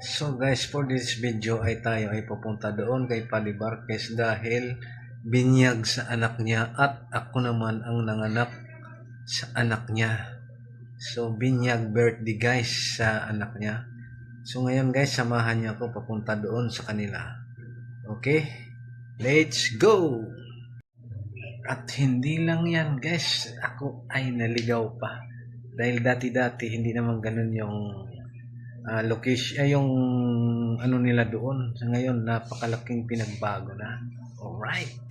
So guys, for this video ay tayo ay pupunta doon kay Pali Barquez dahil binyag sa anak niya at ako naman ang nanganak sa anak niya. So binyag birthday guys sa anak niya. So ngayon guys, samahan niyo ako papunta doon sa kanila. Okay? Let's go! At hindi lang yan guys, ako ay naligaw pa. Dahil dati-dati hindi naman ganun yung location, yung ano nila doon. So ngayon, napakalaking pinagbago na. Alright.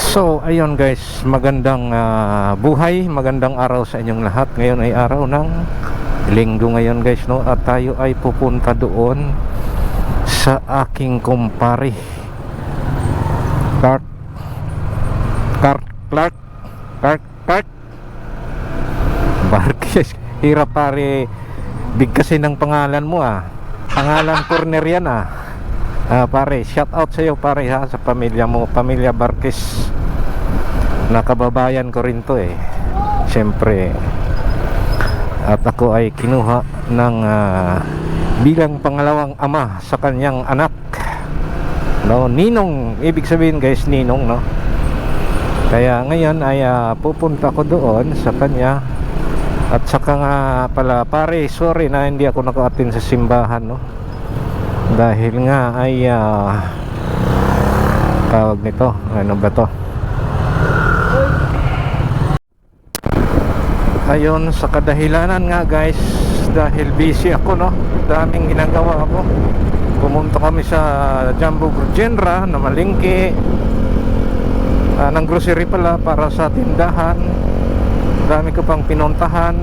So, ayun guys, magandang buhay, magandang araw sa inyong lahat. Ngayon ay araw ng Linggo ngayon guys, no? At tayo ay pupunta doon sa aking kumpare Clark Barquez. Hirap pare, bigkasin ng pangalan mo Pangalan corner yan pare, shout out sa iyo pare sa pamilya mo, pamilya Barquez. Nakababayan ko rin to Siyempre. At ako ay kinuha ng bilang pangalawang ama sa kanyang anak. No, ninong, ibig sabihin guys, ninong, no. Kaya ngayon ay pupunta ko doon sa kanya. At saka nga pala pare, sorry na hindi ako naka-attend sa simbahan, no. Dahil nga ay tawag nito, ano ba to? Ayun, sa kadahilanan nga guys, dahil busy ako, no. Daming ginagawa ako. Pumunta kami sa Jumbo General na malingki ng grocery pala para sa tindahan. Dami ko pang pinuntahan,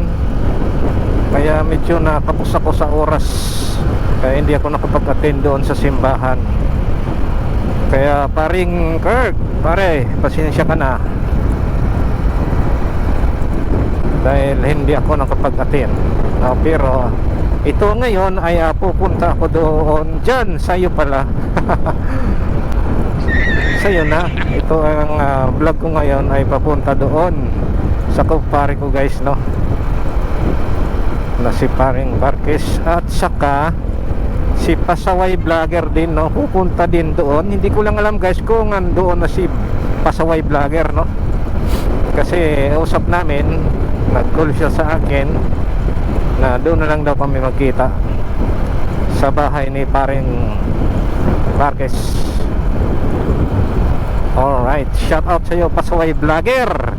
kaya medyo nakapos ako sa oras, kaya hindi ako nakapag-attend doon sa simbahan. Kaya paring Kirk, pare, pasensya ka na dahil hindi ako nakapag-attend. Pero ito ngayon ay pupunta ako doon dyan sa iyo pala. Sa iyo na, ito ang vlog ko ngayon ay papunta doon sa kumpare ko guys, no, na si paring Barquez. At saka si Pasaway Vlogger din, no, pupunta din doon. Hindi ko lang alam guys kung nandoon na si Pasaway Vlogger, no, kasi usap namin, nag-call siya sa akin na doon na lang daw kami magkita sa bahay ni paring Barquez. Alright, shout out sa iyo Pasaway Vlogger.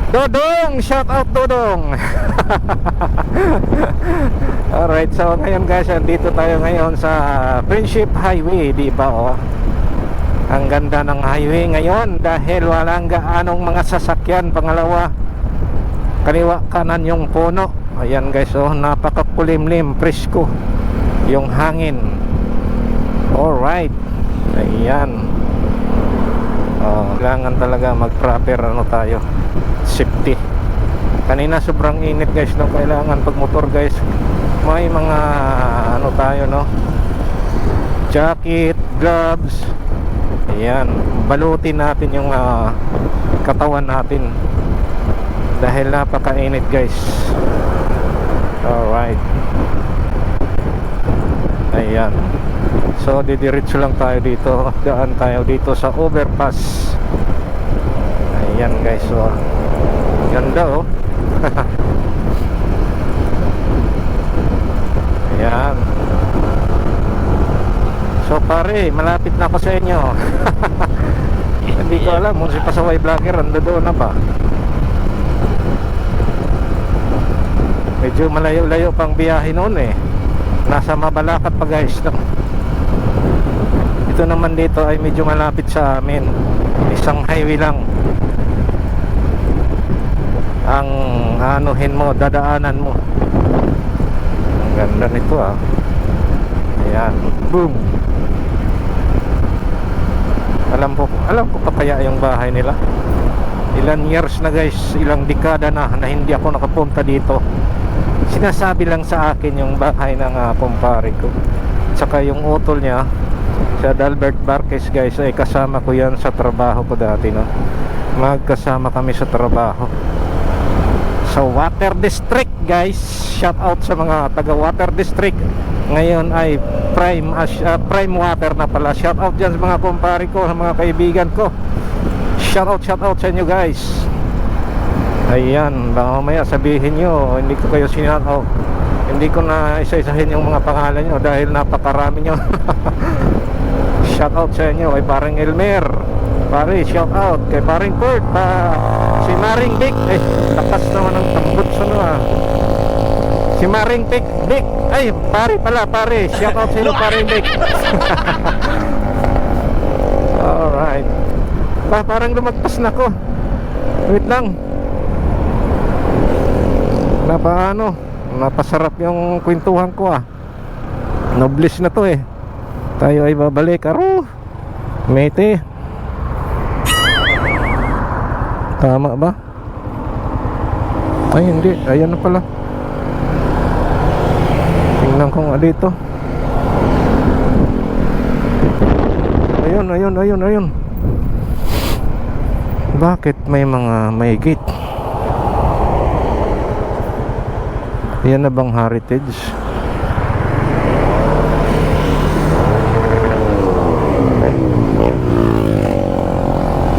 Dodong, shout out Dodong. Alright, so ngayon guys, dito tayo ngayon sa Friendship Highway, di ba Ang ganda ng highway ngayon dahil walang gaanong mga sasakyan. Pangalawa, kaliwa kanan yung puno. Ayan guys, napakakulimlim, presko yung hangin. Alright, ayan. Kailangan talaga mag-proper tayo, safety. Kanina sobrang init guys, no. Kailangan pag motor guys, may mga tayo, no, jacket, gloves. Ayan, balutin natin yung katawan natin dahil napakainit guys. Alright, ayan. So didiretso lang tayo dito, daan tayo dito sa overpass. Ayan guys, ganda ayan. So pare, malapit na ako sa inyo. Hindi ko alam kung si Pasaway Vlogger ando doon na ba. Medyo malayo-layo pang biyahe noon nasa Mabalacat pa guys, no? Ito naman dito ay medyo malapit sa amin, isang highway lang ang anuhin mo, dadaanan mo. Ang ganda nito ayan, boom. Alam ko pa kaya yung bahay nila. Ilan years na guys, ilang dekada na hindi ako nakapunta dito. Sinasabi lang sa akin yung bahay ng kumpare ko, tsaka yung utol niya si Adalbert Barquez guys, ay kasama ko yan sa trabaho ko dati, no. Magkasama kami sa trabaho sa Water District, guys. Shout out sa mga taga Water District. Ngayon ay Prime Water na pala. Shout out dyan sa mga kumpare ko, sa mga kaibigan ko. Shout out sa inyo, guys. Ayan, baka mamaya sabihin nyo hindi ko kayo shout out. Hindi ko na isa-isahin yung mga pangalan nyo dahil napakarami nyo. Shout out sa inyo kay paring Elmer, pare, shout out kay paring Kurt, si Maring Vic, lakas naman ng tambot sa si Maring Vic, ay pare pala, pare, shout out sa inyo paring Vic. Alright, parang lumagpas na ko, wait lang, napasarap yung kwentuhan ko noblish na to tayo ay babalik mete. Tama ba? Ay hindi, ayan na pala. Tingnan ko nga dito. Ayun. Bakit may gate? Yan na bang heritage?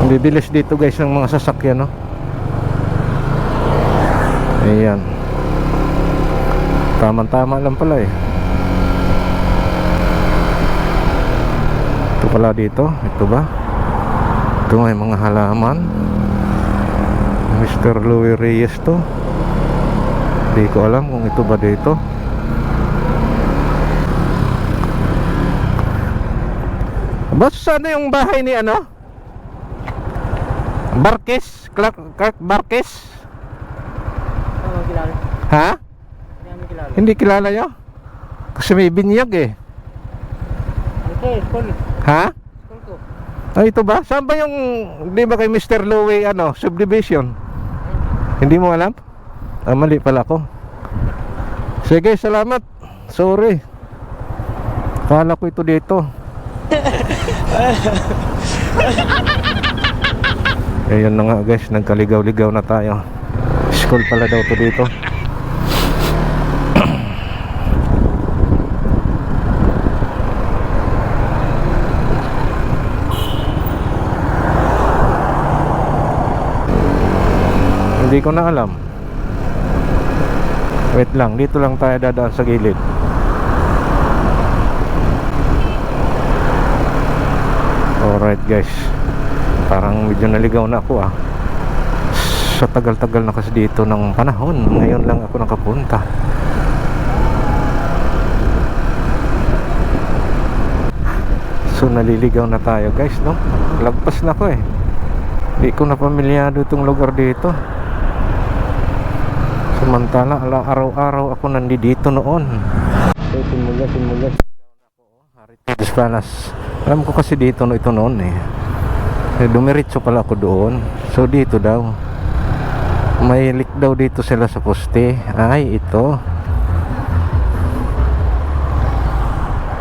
Bibilis dito guys ng mga sasakyan, no? Ayan. Tama-tama lang pala Ito pala dito. Ito ba? Ito may mga halaman. Mr. Louis Reyes to. Hindi ko alam kung ito ba dito. Basta ano yung bahay ni Barkes? Clark Barkes? Ha? Hindi kilala nyo? Kasi may binyag Ha? Ay, ito ba? Saan ba yung, di ba kay Mr. Louie subdivision? Hindi mo alam? Mali pala ako. Sige, salamat. Sorry, kala ko ito dito. Ayun na nga guys, nagkaligaw-ligaw na tayo. School pala daw to dito. Hindi ko na alam. Wait lang, dito lang tayo dadaan sa gilid. Alright guys, parang medyo naligaw na ako sa tagal-tagal na kasi dito ng panahon. Ngayon lang ako nakapunta. So naliligaw na tayo guys, no? Lagpas na ko Hindi ko na pamilyado itong lugar dito. Samantala araw-araw ako nandito noon. So Tinmugas Heritage Palace. Alam ko kasi dito ito noon dumiretso pala ako doon. So dito daw may leak daw dito sila sa poste. Ay ito.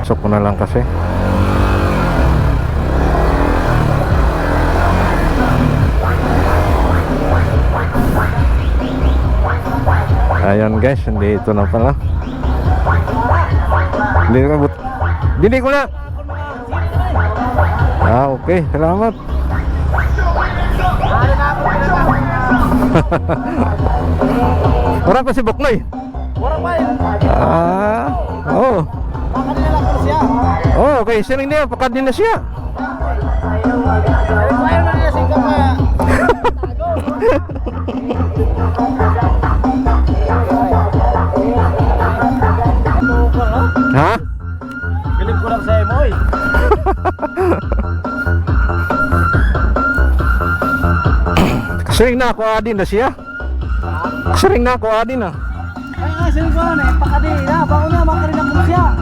So ko na lang kasi. Ayan guys, hindi ito na pala. Hindi ko na. Okay, salamat. Orang pa si Buknoy. Orang pa oh. Pakadin na lang siya. Oh, okay, sining dia pakadin na siya. Ayaw na niya singka pa. Ha? Galing ko lang sa imo Sering na ako adin na siya. Sering na ako adin na. Ay, sering ko na pakadin na. Bako na makarin ako siya.